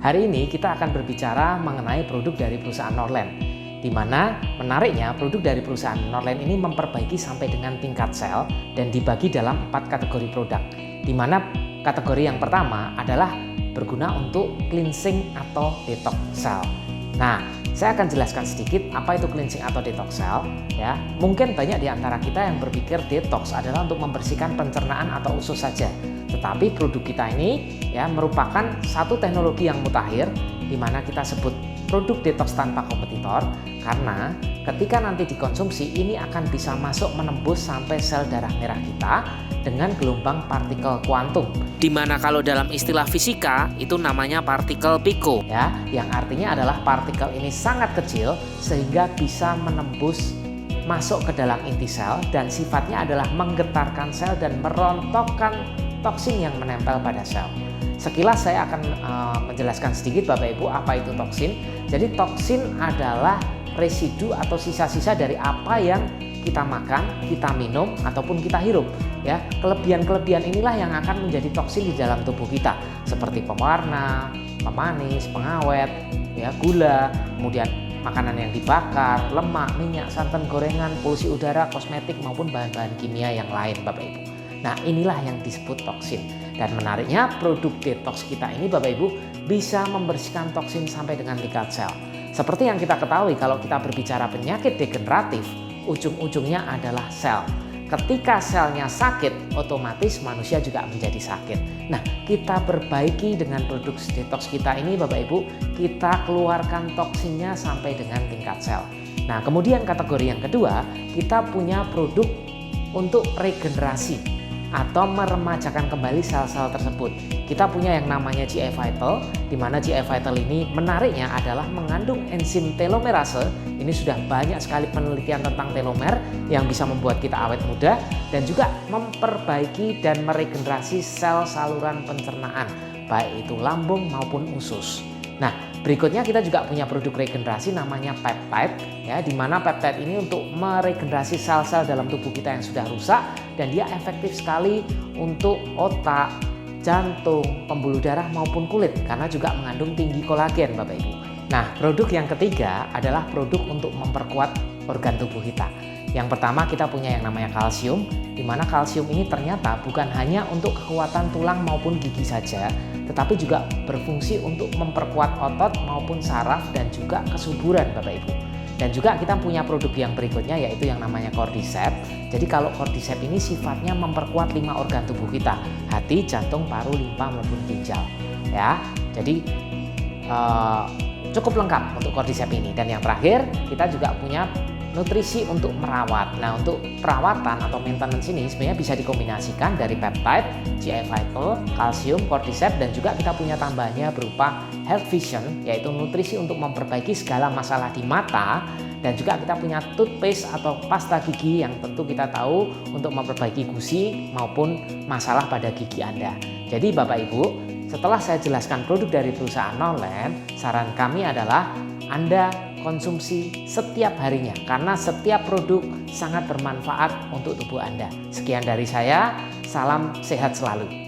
Hari ini kita akan berbicara mengenai produk dari perusahaan Norland, di mana menariknya produk dari perusahaan Norland ini memperbaiki sampai dengan tingkat sel dan dibagi dalam 4 kategori produk, di mana kategori yang pertama adalah berguna untuk cleansing atau detox sel. Nah, saya akan jelaskan sedikit apa itu cleansing atau detox sel ya. Mungkin banyak di antara kita yang berpikir detox adalah untuk membersihkan pencernaan atau usus saja. Tetapi produk kita ini ya merupakan satu teknologi yang mutakhir di mana kita sebut produk detox tanpa kompetitor karena ketika nanti dikonsumsi ini akan bisa masuk menembus sampai sel darah merah kita dengan gelombang partikel kuantum, di mana kalau dalam istilah fisika itu namanya partikel pico ya, yang artinya adalah partikel ini sangat kecil sehingga bisa menembus masuk ke dalam inti sel dan sifatnya adalah menggetarkan sel dan merontokkan toksin yang menempel pada sel. Sekilas saya akan menjelaskan sedikit Bapak Ibu apa itu toksin. Jadi toksin adalah residu atau sisa-sisa dari apa yang kita makan, kita minum, ataupun kita hirup. Ya, kelebihan-kelebihan inilah yang akan menjadi toksin di dalam tubuh kita, seperti pewarna, pemanis, pengawet, ya, gula, kemudian makanan yang dibakar, lemak, minyak, santan, gorengan, polusi udara, kosmetik, maupun bahan-bahan kimia yang lain, Bapak Ibu. Nah, inilah yang disebut toksin. Dan menariknya, produk detox kita ini, Bapak Ibu, bisa membersihkan toksin sampai dengan tingkat sel. Seperti yang kita ketahui, kalau kita berbicara penyakit degeneratif, ujung-ujungnya adalah sel. Ketika selnya sakit, otomatis manusia juga menjadi sakit. Nah, kita perbaiki dengan produk detox kita ini, Bapak Ibu, kita keluarkan toksinnya sampai dengan tingkat sel. Nah, kemudian kategori yang kedua, kita punya produk untuk regenerasi atau meremajakan kembali sel-sel tersebut. Kita punya yang namanya GI Vital, di mana GI Vital ini menariknya adalah mengandung enzim telomerase. Ini sudah banyak sekali penelitian tentang telomer yang bisa membuat kita awet muda dan juga memperbaiki dan meregenerasi sel saluran pencernaan, baik itu lambung maupun usus. Nah, berikutnya kita juga punya produk regenerasi namanya peptide ya, di mana peptide ini untuk meregenerasi sel-sel dalam tubuh kita yang sudah rusak dan dia efektif sekali untuk otak, jantung, pembuluh darah maupun kulit karena juga mengandung tinggi kolagen, Bapak Ibu. Nah, produk yang ketiga adalah produk untuk memperkuat organ tubuh kita. Yang pertama kita punya yang namanya kalsium, di mana kalsium ini ternyata bukan hanya untuk kekuatan tulang maupun gigi saja, tetapi juga berfungsi untuk memperkuat otot maupun saraf dan juga kesuburan, Bapak Ibu. Dan juga kita punya produk yang berikutnya yaitu yang namanya Cordyceps. Jadi kalau Cordyceps ini sifatnya memperkuat 5 organ tubuh kita, hati, jantung, paru, limpa maupun ginjal. Ya, jadi cukup lengkap untuk Cordyceps ini. Dan yang terakhir kita juga punya nutrisi untuk merawat. Nah, untuk perawatan atau maintenance ini sebenarnya bisa dikombinasikan dari peptide, GI Vital, kalsium, Cordyceps, dan juga kita punya tambahannya berupa Health Vision, yaitu nutrisi untuk memperbaiki segala masalah di mata, dan juga kita punya toothpaste atau pasta gigi yang tentu kita tahu untuk memperbaiki gusi maupun masalah pada gigi Anda. Jadi Bapak Ibu, setelah saya jelaskan produk dari perusahaan Norland, saran kami adalah Anda konsumsi setiap harinya karena setiap produk sangat bermanfaat untuk tubuh Anda. Sekian dari saya, salam sehat selalu.